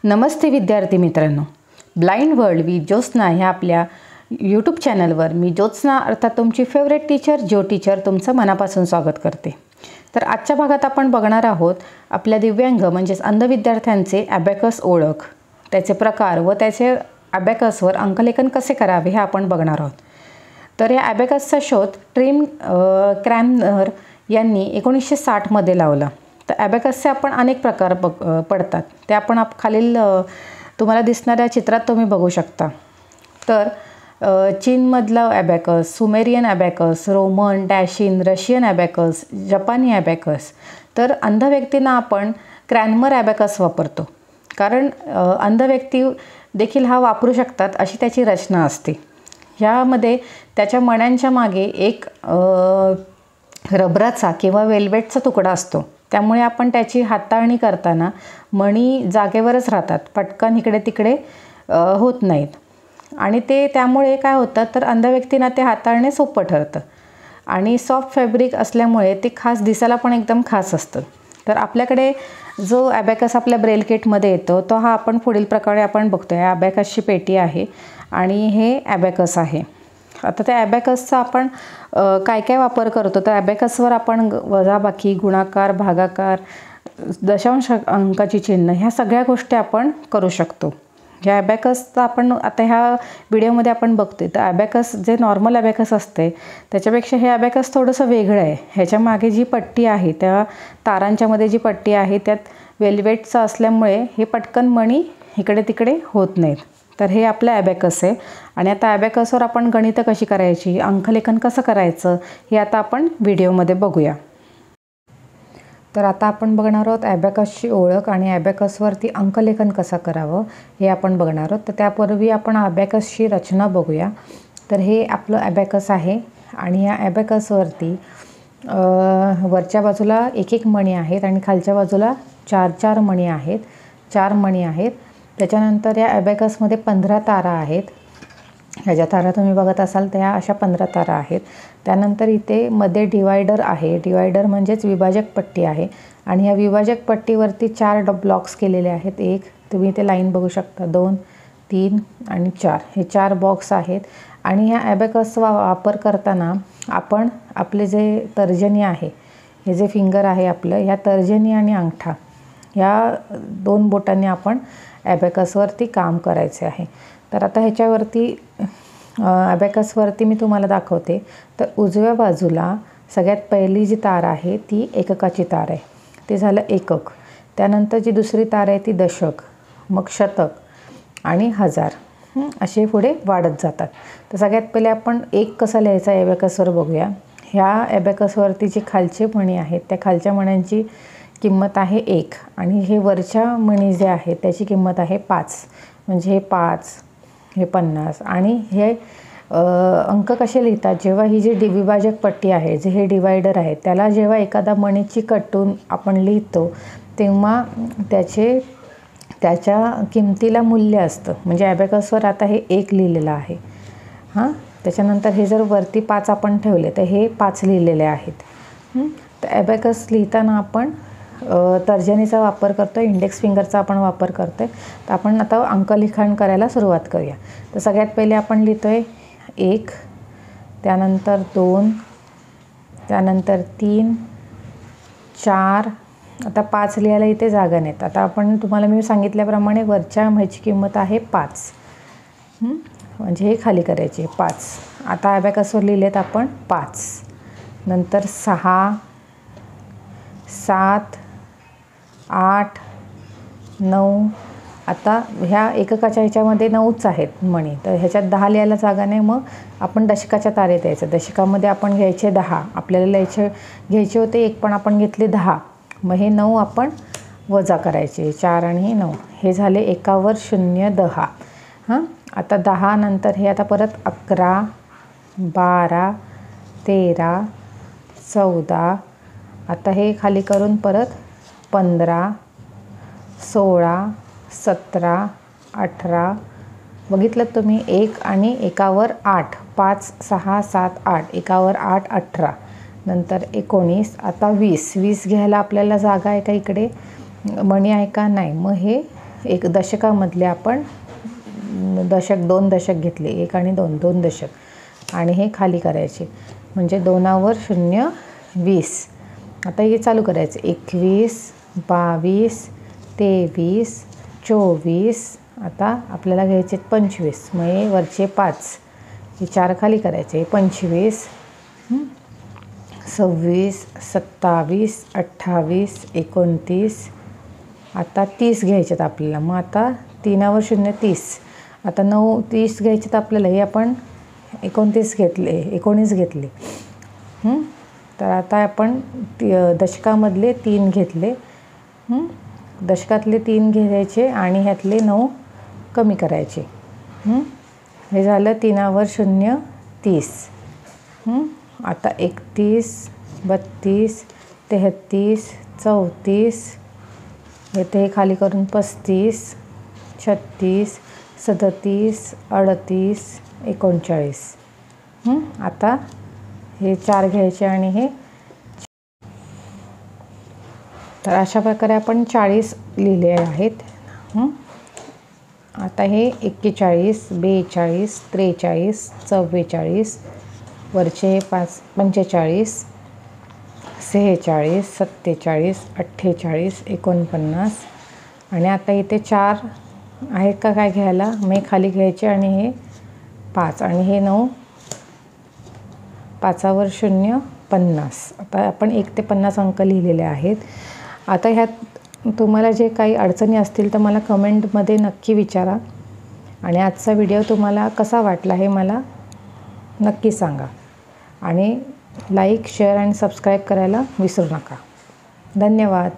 नमस्ते विद्यार्थी मित्रांनो, blind world with Jyotsna ह्या आपल्या यूट्यूब चॅनलवर मी ज्योत्स्ना अर्थात तुमची फेवरेट टीचर ज्यो टीचर तुमचं मनापासून स्वागत करते। तर आजच्या भागात आपण बघणार आहोत आपल्या दिव्यांग म्हणजेच अंध विद्यार्थ्यांचे ॲबॅकस ओळख, त्याचे प्रकार व त्याचे ॲबॅकसवर अंकलेखन कसे करावे हे आपण बघणार आहोत। तर या ॲबॅकसचा शोध ट्रिम क्रॅमर यांनी 1960 मध्ये लावला। तर ॲबॅकसचे आपण अनेक प्रकार पडतात, ते आपण खालील तुम्हाला दिसणाऱ्या चित्रात तुम्ही बघू शकता। तर चीनमधला ॲबॅकस, सुमेरियन ॲबॅकस, रोमन, डॅशिन, रशियन ॲबॅकस, जपानी ॲबॅकस। तर अंध व्यक्तींना आपण क्रॅमर ॲबॅकस वापरतो, कारण अंध व्यक्ती देखील हा वापरू शकतात अशी त्याची रचना असते। ह्यामध्ये त्याच्या मण्यांच्या मागे एक रबराचा किंवा वेल्वेटचा तुकडा असतो, त्यामुळे आपण त्याची हाताळणी करताना मणी जागेवरच राहतात, पटकन इकडे तिकडे होत नाहीत। आणि ते त्यामुळे काय होतं तर अंध व्यक्तींना ते हाताळणे सोपं ठरतं आणि सॉफ्ट फॅब्रिक असल्यामुळे ते खास दिसायला पण एकदम खास असतं। तर आपल्याकडे जो ॲबॅकस आपल्या ब्रेल किटमध्ये येतो तो हा आपण पुढील प्रकारे आपण बघतो। या ॲबॅकसची पेटी आहे आणि हे ॲबॅकस आहे। आता त्या ॲबॅकसचा आपण काय काय वापर करतो, तर ॲबॅकसवर आपण वजाबाकी, गुणाकार, भागाकार, दशांश अंकाची चिन्ह ह्या सगळ्या गोष्टी आपण करू शकतो। ह्या ॲबॅकसचा आपण आता ह्या व्हिडिओमध्ये आपण बघतोय। तर ॲबॅकस जे नॉर्मल ॲबॅकस असते त्याच्यापेक्षा हे ॲबॅकस थोडंसं वेगळं आहे। ह्याच्या मागे जी पट्टी आहे, त्या तारांच्या मध्ये जी पट्टी आहे त्यात वेल्वेटचं असल्यामुळे हे पटकन मणी इकडे तिकडे होत नाहीत। तर हे आपलं ॲबॅकस आहे आणि आता ॲबॅकसवर आपण गणितं कशी करायची, अंकलेखन कसं करायचं हे आता आपण व्हिडिओमध्ये बघूया। तर आता आपण बघणार आहोत ॲबॅकसची ओळख आणि ॲबॅकसवरती अंकलेखन कसं करावं हे आपण बघणार आहोत। तर त्यापूर्वी आपण ॲबॅकसची रचना बघूया। तर हे आपलं ॲबॅकस आहे आणि या ॲबॅकसवरती वरच्या बाजूला एक एक मणी आहेत आणि खालच्या बाजूला चार मणी आहेत, 4 मणी आहेत। त्याच्यानंतर या ॲबॅकसमध्ये 15 तारा आहेत। ह्या ज्या तारा तुम्ही बघत असाल त्या अशा 15 तारा आहेत। त्यानंतर इथे मध्ये डिवायडर आहे, डिवायडर म्हणजेच विभाजक पट्टी आहे आणि या विभाजक पट्टीवरती 4 ब्लॉक्स केलेले आहेत। एक तुम्ही इथे लाईन बघू शकता, 2, 3 आणि 4 हे 4 बॉक्स आहेत। आणि ह्या ॲबॅकसचा वापर करताना आपण आपले जे तर्जनी आहे, हे जे फिंगर आहे आपलं, ह्या तर्जनी आणि अंगठा या 2 बोटांनी आपण ॲबॅकसवरती काम करायचे आहे। तर आता ह्याच्यावरती ॲबॅकसवरती मी तुम्हाला दाखवते। तर उजव्या बाजूला सगळ्यात पहिली जी तार आहे ती एककाची तार आहे, ते झालं एकक। त्यानंतर जी दुसरी तार आहे ती दशक, मग शतक आणि हजार, असे पुढे वाढत जातात। तर सगळ्यात पहिले आपण एक कसा लिहायचा ॲबॅकसवर बघूया। ह्या ॲबॅकसवरती जी खालचे मणी आहेत त्या खालच्या मण्यांची किंमत आहे 1 आणि हे वरच्या मणी जे आहे त्याची किंमत आहे 5, म्हणजे हे 5, हे 50 आणि हे अंक कसे लिहितात, जेव्हा ही जी विभाजक पट्टी आहे, जे हे डिवायडर आहे, त्याला जेव्हा एखादा मणी चिकटून आपण लिहितो तेव्हा त्याच्या किमतीला मूल्य असतं। म्हणजे ॲबॅकसवर आता हे 1 लिहिलेलं आहे त्याच्यानंतर हे जर वरती 5 आपण ठेवले तर हे 5 लिहिलेले आहेत। तर ॲबॅकस लिहिताना आपण तर्जनीचा वापर करतो, इंडेक्स फिंगरचा आपण वापर करतो। तर आपण आता अंकलिखन करायला सुरुवात करूया। तर सगळ्यात पहिले आपण लिहितोय 1, त्यानंतर 2, त्यानंतर 3, 4, आता 5 लिहायला इथे जागा नाहीत। आता आपण तुम्हाला मी सांगितल्याप्रमाणे वरच्या ह्याची किंमत आहे 5, म्हणजे हे खाली करायचे 5। आता ॲबॅकसवर लिहिलेत आपण 5, नंतर 6, 7, 8, 9। आता ह्या एककाच्या ह्याच्यामध्ये 9च आहेत मणी, तर ह्याच्यात 10 लिहायला जागा नाही, मग आपण दशकाच्या तारेत यायचं। दशकामध्ये आपण घ्यायचे 10, आपल्याला घ्यायचे होते 1 पण आपण घेतले 10, मग हे 9 आपण वजा करायचे, 4 आणि हे 9, हे झाले एकावर 0, 10। आता 10 नंतर हे आता परत 11, 12, 13, 14, आता हे खाली करून परत 15, 16, 17, 18, बघितलं तुम्ही 1 आणि एकावर 8, 5, 6, 7, 8, एकावर 8, 18, नंतर 19, आता 20 घ्यायला आपल्याला जागा आहे का इकडे, मणी आहे का नाही, मग हे एक दशकामधले आपण दशक 2 दशक घेतले, 1 आणि 2 2 दशक आणि हे खाली करायचे म्हणजे 2वर 0 20. आता हे चालू करायचं 21 22 23 24. आता आपल्याला घ्यायचे 25, मग हे वरचे 5, हे 4 खाली करायचे 25 26 27 28 29. आता 30 घ्यायचेत आपल्याला, मग आता 3वर 0 30. आता 9 30 घ्यायचेत आपल्याला, हे आपण 29 घेतले 19 घेतले. तर आता आपण दशकामधले 3 घेतले, दशकातले 3 घ्यायचे आणि ह्यातले 9 कमी करायचे. हे झालं 3वर 0 30. आता 31 32 33 34. येथे खाली करून 35 36 37 38 39. आता हे 4 घ्यायचे आणि हे. तर अशा प्रकारे आपण 40 लिहिले आहेत. आता हे 41 42 43 44, वरचे 45 46 47 48 49. आणि आता इथे 4 आहेत का काय घ्यायला, मग खाली घ्यायचे आणि हे 5 आणि हे 9. 5वर 0 50. आता आपण 1 ते 50 अंक लिहिलेले आहेत. आता ह्यात तुम्हाला जे काही अडचणी असतील तर मला कमेंटमध्ये नक्की विचारा आणि आजचा व्हिडिओ तुम्हाला कसा वाटला हे मला नक्की सांगा आणि लाईक शेअर आणि सबस्क्राईब करायला विसरू नका. धन्यवाद.